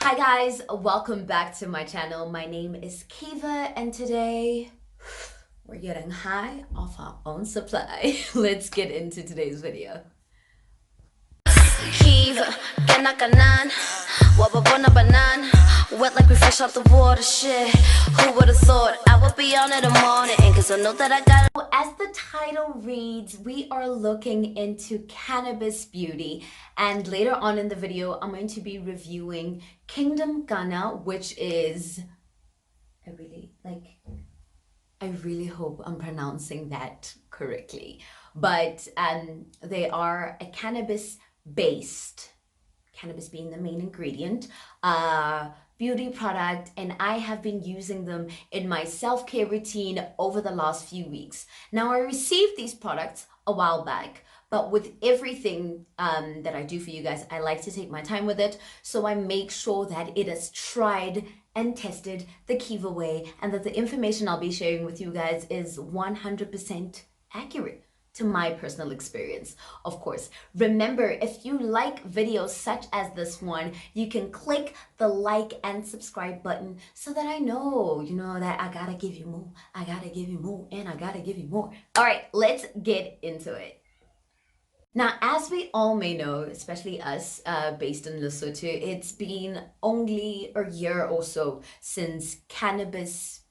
Hi guys, welcome back to my channel. My name is Kiva and today we're getting high off our own supply. Let's get into today's video. Kingdom Kanna, wababona banan, wet like we fresh off the water. Shit, who would've thought I would be on in the morning? Cause I know that I got. As the title reads, we are looking into cannabis beauty, and later on in the video, I'm going to be reviewing Kingdom Kanna, which is I really hope I'm pronouncing that correctly. But they are a cannabis-based, cannabis being the main ingredient, beauty product, and I have been using them in my self-care routine over the last few weeks. Now, I received these products a while back, but with everything that I do for you guys, I like to take my time with it. So I make sure that it is tried and tested the Kiva way, and that the information I'll be sharing with you guys is 100% accurate to my personal experience. Of course, remember, if you like videos such as this one, you can click the like and subscribe button so that I know, that I gotta give you more, I gotta give you more, and I gotta give you more. All right, let's get into it. Now, as we all may know, especially us based in Lesotho, it's been only a year or so since cannabis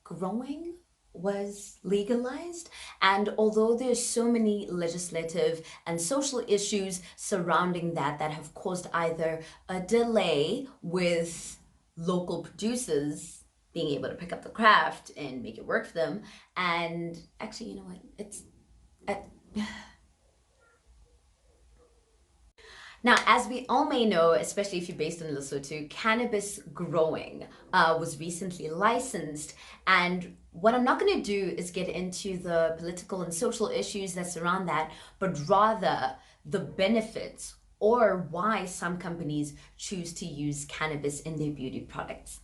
growing was legalized. And although there's so many legislative and social issues surrounding that have caused either a delay with local producers being able to pick up the craft and make it work for them, and actually, you know what, it's Now, as we all may know, especially if you're based in Lesotho, cannabis growing was recently licensed. And what I'm not going to do is get into the political and social issues that surround that, but rather the benefits or why some companies choose to use cannabis in their beauty products.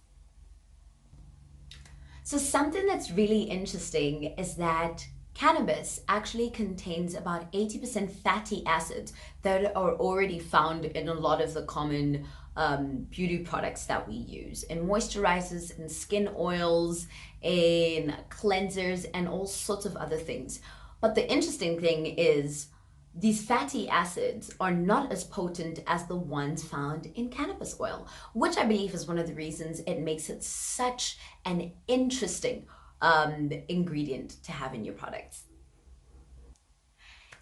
So something that's really interesting is that cannabis actually contains about 80% fatty acids that are already found in a lot of the common beauty products that we use, in moisturizers, in skin oils, in cleansers, and all sorts of other things. But the interesting thing is these fatty acids are not as potent as the ones found in cannabis oil, which I believe is one of the reasons it makes it such an interesting ingredient to have in your products.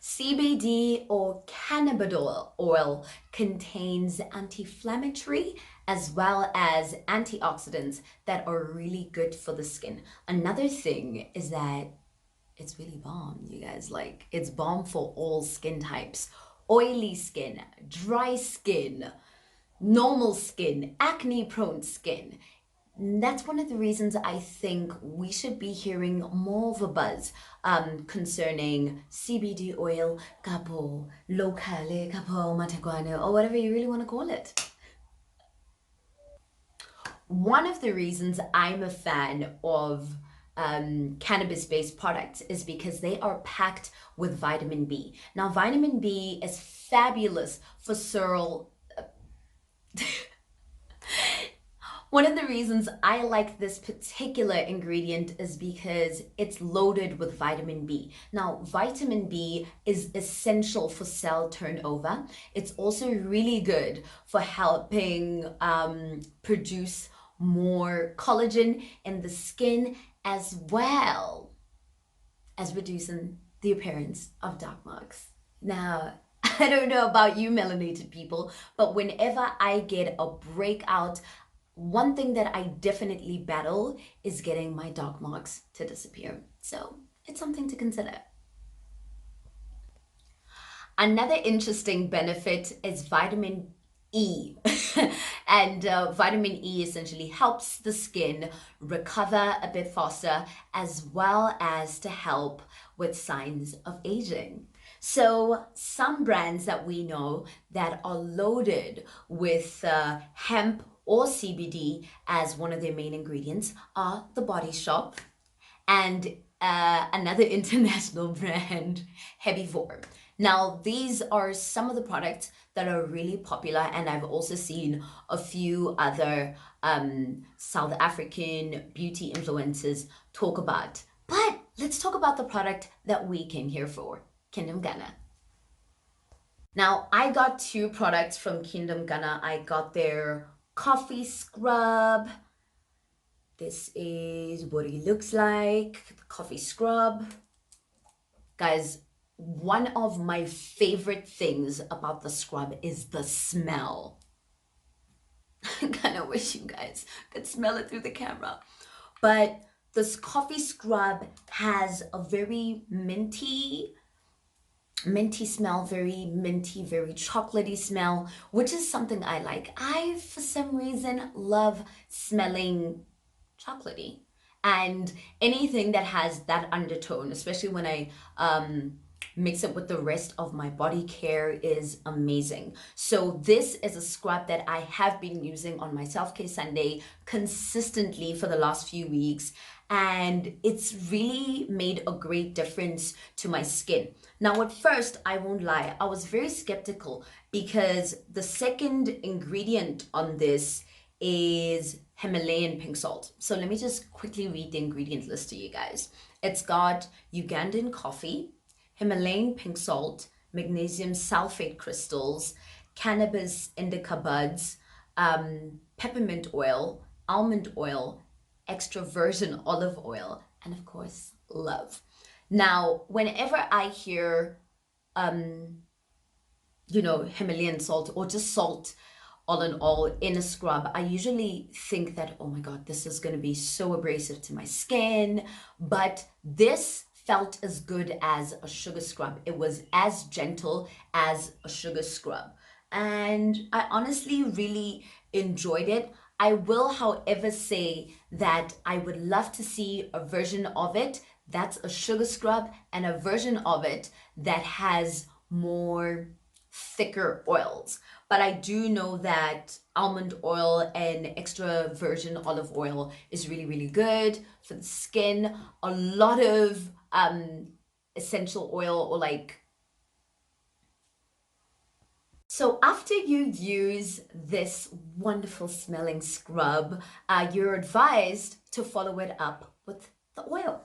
CBD or cannabidiol oil contains anti-inflammatory as well as antioxidants that are really good for the skin. Another thing is that it's really bomb, you guys. Like, it's bomb for all skin types: oily skin, dry skin, normal skin, acne prone skin. That's one of the reasons I think we should be hearing more of a buzz concerning CBD oil, kapo, locale, kapo, matekwane, or whatever you really want to call it. One of the reasons I'm a fan of cannabis-based products is because they are packed with vitamin B. Now, vitamin B is fabulous for One of the reasons I like this particular ingredient is because it's loaded with vitamin B. Now, vitamin B is essential for cell turnover. It's also really good for helping produce more collagen in the skin, as well as reducing the appearance of dark marks. Now, I don't know about you melanated people, but whenever I get a breakout, one thing that I definitely battle is getting my dark marks to disappear. So it's something to consider. Another interesting benefit is vitamin E. And vitamin E essentially helps the skin recover a bit faster, as well as to help with signs of aging. So some brands that we know that are loaded with hemp or CBD as one of their main ingredients are The Body Shop and another international brand, Herbivore. Now, these are some of the products that are really popular, and I've also seen a few other South African beauty influencers talk about. But let's talk about the product that we came here for, Kingdom Kanna. Now, I got two products from Kingdom Kanna. I got their coffee scrub. This is what it looks like, the coffee scrub. Guys, one of my favorite things about the scrub is the smell. I kind of wish you guys could smell it through the camera. But this coffee scrub has a very minty smell, very minty, very chocolatey smell, which is something I like. I, for some reason, love smelling chocolatey, and anything that has that undertone, especially when I mix it with the rest of my body care, is amazing. So this is a scrub that I have been using on my self-care Sunday consistently for the last few weeks, and it's really made a great difference to my skin. Now, at first, I won't lie, I was very skeptical because the second ingredient on this is Himalayan pink salt. So let me just quickly read the ingredient list to you guys. It's got Ugandan coffee, Himalayan pink salt, magnesium sulfate crystals, cannabis indica buds, peppermint oil, almond oil, extra virgin olive oil, and of course, love. Now, whenever I hear, Himalayan salt or just salt, all in all, in a scrub, I usually think that, oh my God, this is going to be so abrasive to my skin. But this felt as good as a sugar scrub. It was as gentle as a sugar scrub. And I honestly really enjoyed it. I will, however, say that I would love to see a version of it that's a sugar scrub and a version of it that has more thicker oils. But I do know that almond oil and extra virgin olive oil is really, really good for the skin. A lot of essential oil or so after you use this wonderful smelling scrub, you're advised to follow it up with the oil.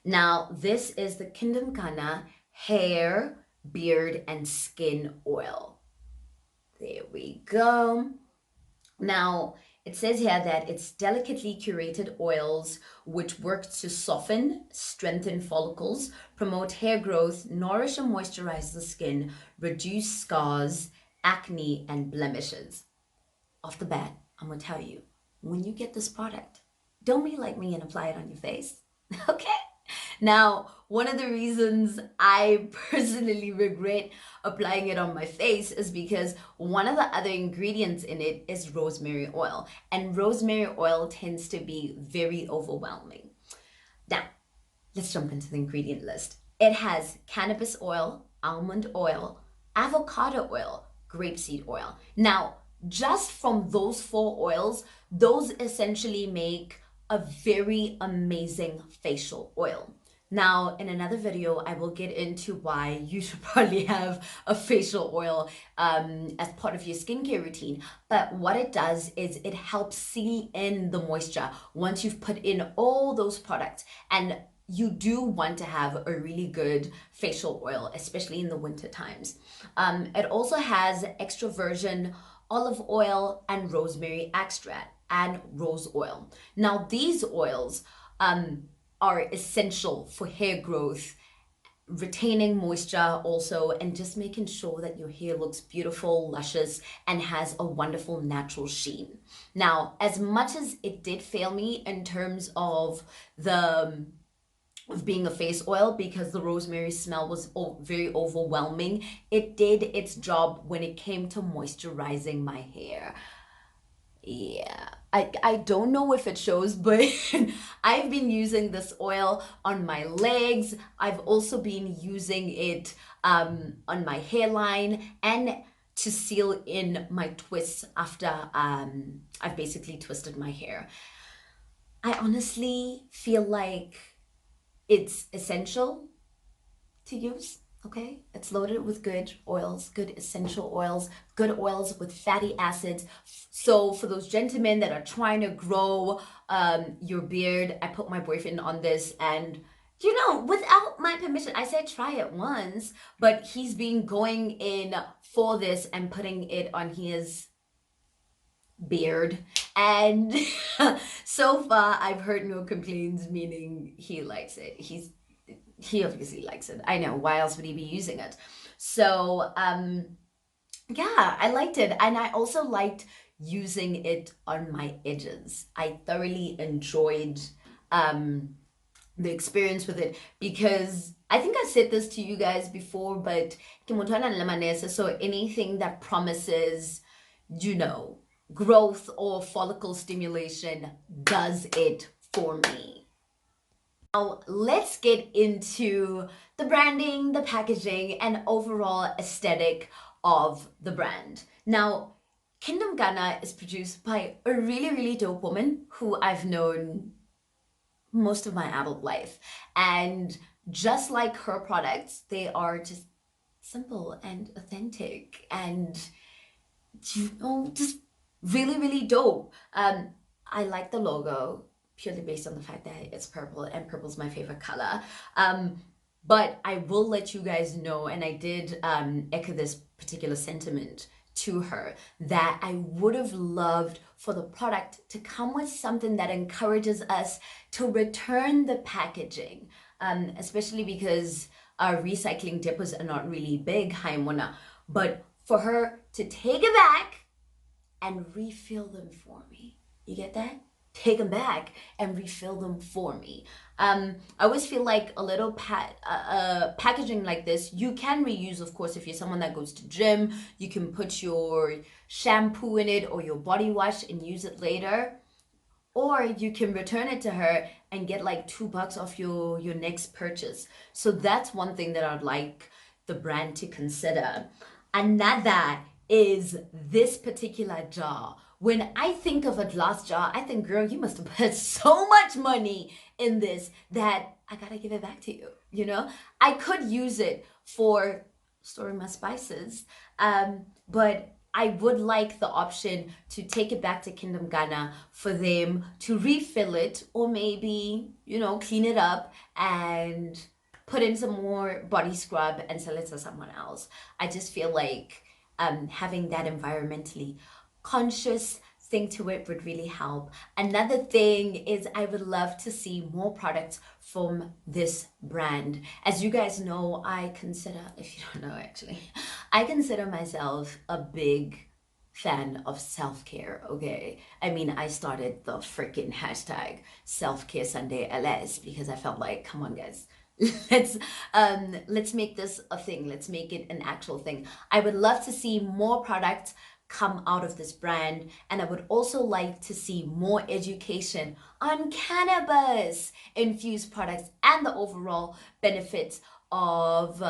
Now, this is the Kingdom Kanna hair, beard, and skin oil. There we go. Now, it says here that it's delicately curated oils which work to soften, strengthen follicles, promote hair growth, nourish and moisturize the skin, reduce scars, acne, and blemishes. Off the bat, I'm gonna tell you, when you get this product, don't be like me and apply it on your face, okay? Now, one of the reasons I personally regret applying it on my face is because one of the other ingredients in it is rosemary oil, and rosemary oil tends to be very overwhelming. Now, let's jump into the ingredient list. It has cannabis oil, almond oil, avocado oil, grapeseed oil. Now, just from those four oils, those essentially make a very amazing facial oil. Now, in another video, I will get into why you should probably have a facial oil as part of your skincare routine. But what it does is it helps seal in the moisture once you've put in all those products. And you do want to have a really good facial oil, especially in the winter times. It also has extra virgin olive oil and rosemary extract and rose oil. Now, these oils are essential for hair growth, retaining moisture also, and just making sure that your hair looks beautiful, luscious, and has a wonderful natural sheen. Now, as much as it did fail me in terms of being a face oil because the rosemary smell was very overwhelming, it did its job when it came to moisturizing my hair. Yeah, I don't know if it shows, but I've been using this oil on my legs. I've also been using it on my hairline and to seal in my twists after I've basically twisted my hair. I honestly feel like it's essential to use. Okay, it's loaded with good oils, good essential oils, good oils with fatty acids. So for those gentlemen that are trying to grow your beard, I put my boyfriend on this, and without my permission, I said try it once, but he's been going in for this and putting it on his beard, and so far I've heard no complaints, meaning he likes it. He obviously likes it. I know, why else would he be using it? So yeah, I liked it, and I also liked using it on my edges. I thoroughly enjoyed the experience with it, because I think I said this to you guys before, but so anything that promises, you know, growth or follicle stimulation does it for me. Now, let's get into the branding, the packaging, and overall aesthetic of the brand. Now, Kingdom Kanna is produced by a really, really dope woman who I've known most of my adult life. And just like her products, they are just simple and authentic and, just really, really dope. I like the logo purely based on the fact that it's purple, and purple's my favorite color. But I will let you guys know, and I did echo this particular sentiment to her, that I would have loved for the product to come with something that encourages us to return the packaging, especially because our recycling depots are not really big, Haimona. But for her to take it back and refill them for me. You get that? Take them back and refill them for me. I always feel like a little packaging like this, you can reuse, of course. If you're someone that goes to gym, you can put your shampoo in it or your body wash and use it later. Or you can return it to her and get like $2 off your next purchase. So that's one thing that I'd like the brand to consider. Another is this particular jar. When I think of a glass jar, I think, girl, you must have put so much money in this that I gotta give it back to you. I could use it for storing my spices, but I would like the option to take it back to Kingdom Kanna for them to refill it, or maybe, clean it up and put in some more body scrub and sell it to someone else. I just feel like having that environmentally conscious thing to it would really help. Another thing is I would love to see more products from this brand. As you guys know, if you don't know actually, I consider myself a big fan of self-care, okay? I mean, I started the freaking hashtag self-care Sunday LS because I felt like, come on guys, let's let's make this a thing. Let's make it an actual thing. I would love to see more products come out of this brand, and I would also like to see more education on cannabis infused products and the overall benefits of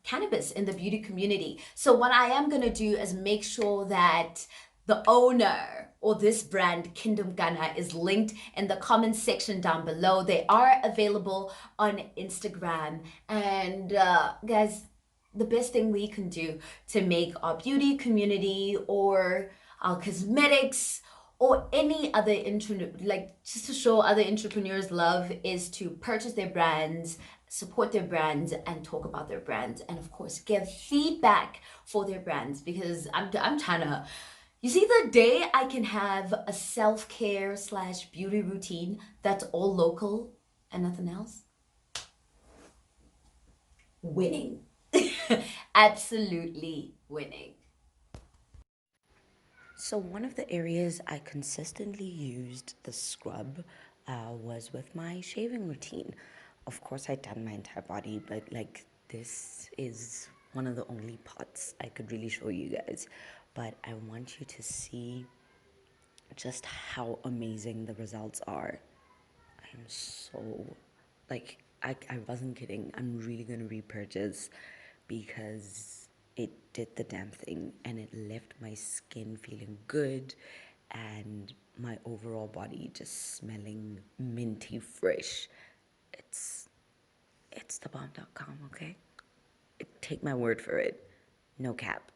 cannabis in the beauty community. So what I am going to do is make sure that the owner or this brand, Kingdom Kanna, is linked in the comment section down below. They are available on Instagram. And guys, the best thing we can do to make our beauty community or our cosmetics or any other just to show other entrepreneurs love is to purchase their brands, support their brands, and talk about their brands, and of course give feedback for their brands, because I'm trying to, you see, the day I can have a self-care / beauty routine that's all local and nothing else, winning. Absolutely winning. So one of the areas I consistently used the scrub was with my shaving routine. Of course, I'd done my entire body, but like this is one of the only parts I could really show you guys. But I want you to see just how amazing the results are. I'm so, I wasn't kidding. I'm really gonna repurchase because it did the damn thing and it left my skin feeling good and my overall body just smelling minty fresh. It's thebomb.com, okay? Take my word for it. No cap.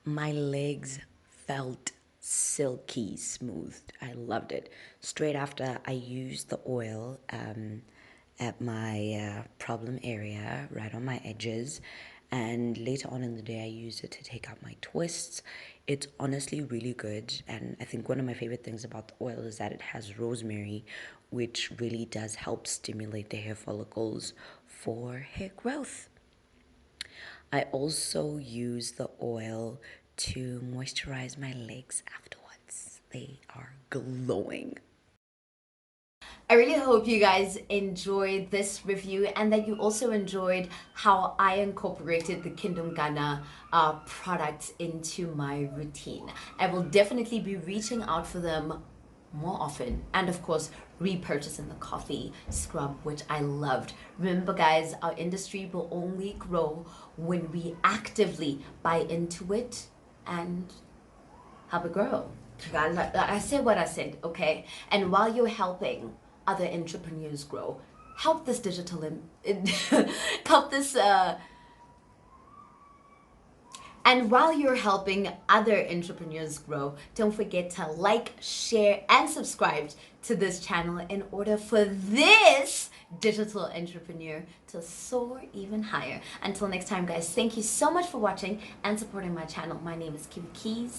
My legs felt silky smooth. I loved it. Straight after I used the oil at my problem area, right on my edges. And later on in the day, I used it to take out my twists. It's honestly really good. And I think one of my favorite things about the oil is that it has rosemary, which really does help stimulate the hair follicles for hair growth. I also use the oil to moisturize my legs afterwards. They are glowing. I really hope you guys enjoyed this review and that you also enjoyed how I incorporated the Kingdom Kanna products into my routine. I will definitely be reaching out for them more often, and of course repurchasing the coffee scrub, which I loved. Remember guys, our industry will only grow when we actively buy into it and help it grow. I said what I said, okay? And while you're helping other entrepreneurs grow, help this help this and while you're helping other entrepreneurs grow, don't forget to like, share, and subscribe to this channel in order for this digital entrepreneur to soar even higher. Until next time, guys, thank you so much for watching and supporting my channel. My name is Kiwi Keys.